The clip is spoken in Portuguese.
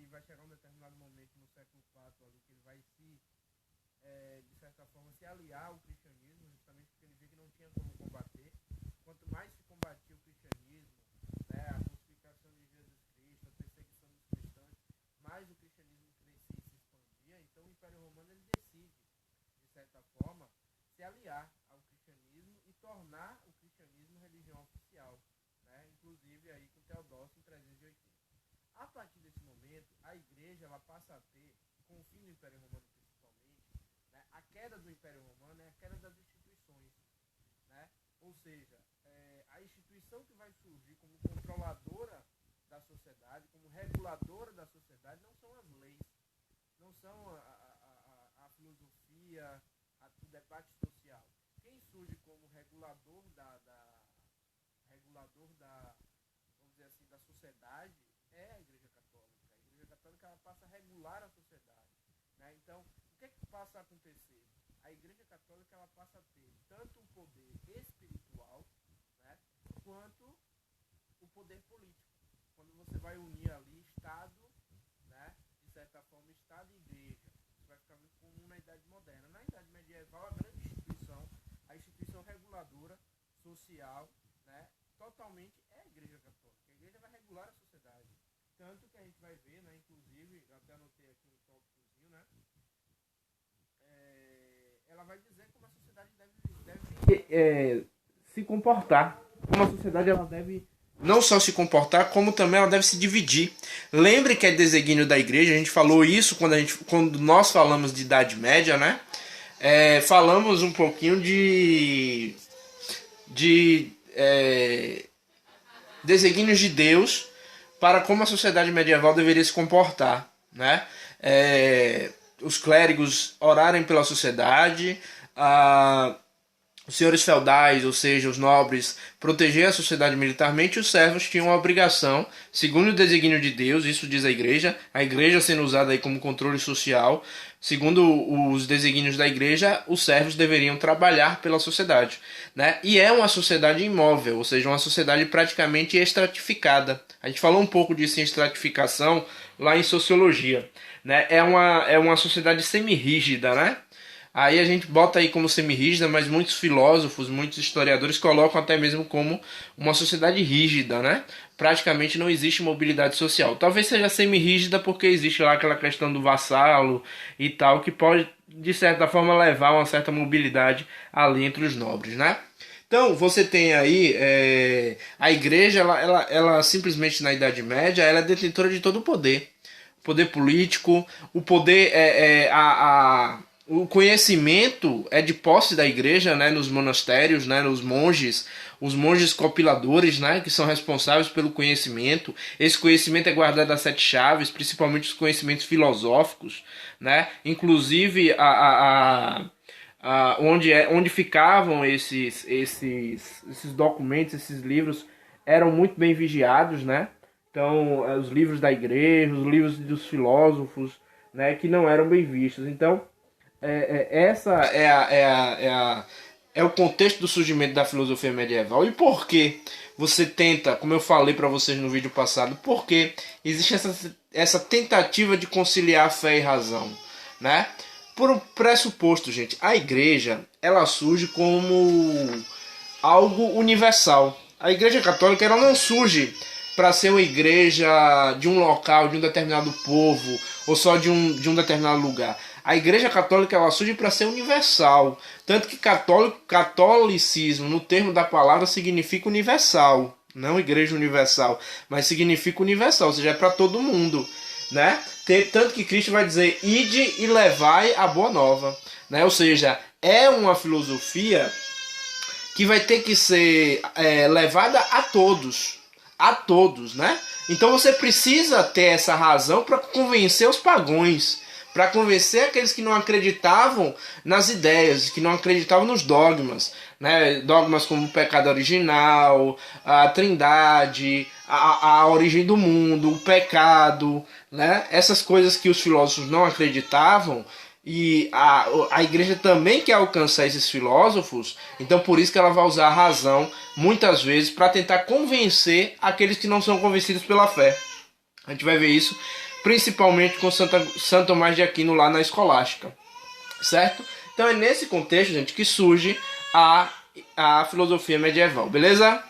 vai chegar um determinado momento no século IV ali, que ele vai se, de certa forma, se aliar ao cristianismo, justamente porque ele viu que não tinha como combater. Quanto mais se combatia o cristianismo, né, a crucificação de Jesus Cristo, a perseguição dos cristãos, mais o cristianismo crescia e se expandia. Então o Império Romano ele decide, de certa forma, se aliar ao cristianismo e tornar o cristianismo religião oficial, né, inclusive aí com Teodósio em 380. A partir desse momento, a igreja ela passa a ter, com o fim do Império Romano principalmente, né, a queda do Império Romano é a queda das instituições, né? Ou seja, a instituição que vai surgir como controladora da sociedade, como reguladora da sociedade, não são as leis, não são a filosofia, o debate social. Quem surge como regulador vamos dizer assim, da sociedade é a Igreja Católica. A Igreja Católica ela passa a regular a sociedade, né? Então, o que é que passa a acontecer? A Igreja Católica ela passa a ter tanto um poder espiritual, né, quanto o poder político. Quando você vai unir ali Estado, né, de certa forma Estado e Igreja, isso vai ficar muito comum na Idade Moderna. Na Idade Medieval, a grande instituição, a instituição reguladora social, né, totalmente é a Igreja Católica. A Igreja vai regular a sociedade. Tanto que a gente vai ver, né, inclusive, eu até anotei aqui um tópicozinho, né, ela vai dizer como a sociedade deve se comportar. Como a sociedade ela deve não só se comportar, como também ela deve se dividir. Lembre que é desígnio da igreja, a gente falou isso quando nós falamos de Idade Média, né? Falamos um pouquinho de desígnios de Deus para como a sociedade medieval deveria se comportar, né? Os clérigos orarem pela sociedade, os senhores feudais, ou seja, os nobres, proteger a sociedade militarmente, e os servos tinham a obrigação, segundo o desígnio de Deus, isso diz a igreja sendo usada aí como controle social, segundo os desígnios da igreja, os servos deveriam trabalhar pela sociedade, né? E é uma sociedade imóvel, ou seja, uma sociedade praticamente estratificada. A gente falou um pouco disso em estratificação lá em sociologia, né? É uma sociedade semi-rígida, né? Aí a gente bota aí como semi-rígida, mas muitos filósofos, muitos historiadores colocam até mesmo como uma sociedade rígida, né? Praticamente não existe mobilidade social. Talvez seja semi-rígida porque existe lá aquela questão do vassalo e tal, que pode, de certa forma, levar a uma certa mobilidade ali entre os nobres, né? Então, você tem aí a igreja, ela simplesmente na Idade Média, ela é detentora de todo o poder. O poder político, o poder, o conhecimento é de posse da igreja, né, nos monastérios, né, nos monges, os monges copiladores, né, que são responsáveis pelo conhecimento. Esse conhecimento é guardado às 7 chaves, principalmente os conhecimentos filosóficos, né, inclusive onde ficavam esses documentos, esses livros, eram muito bem vigiados, né? Então, os livros da igreja, os livros dos filósofos, né, que não eram bem vistos. Então, essa é o contexto do surgimento da filosofia medieval. E por que você tenta, como eu falei para vocês no vídeo passado, por que existe essa tentativa de conciliar fé e razão, né? Por um pressuposto, gente, a igreja ela surge como algo universal. A igreja católica ela não surge para ser uma igreja de um local, de um determinado povo, ou só de um determinado lugar. A igreja católica ela surge para ser universal. Tanto que catolicismo, no termo da palavra, significa universal. Não igreja universal, mas significa universal, ou seja, é para todo mundo, né? Tanto que Cristo vai dizer, ide e levai a boa nova, né? Ou seja, é uma filosofia que vai ter que ser levada a todos, né? Então você precisa ter essa razão para convencer os pagões, para convencer aqueles que não acreditavam nas ideias, que não acreditavam nos dogmas, né? Dogmas como o pecado original, a trindade, a origem do mundo, o pecado, né? Essas coisas que os filósofos não acreditavam. E a igreja também quer alcançar esses filósofos, então por isso que ela vai usar a razão muitas vezes para tentar convencer aqueles que não são convencidos pela fé. A gente vai ver isso principalmente com Santo Tomás de Aquino lá na Escolástica, certo? Então é nesse contexto, gente, que surge a filosofia medieval, beleza?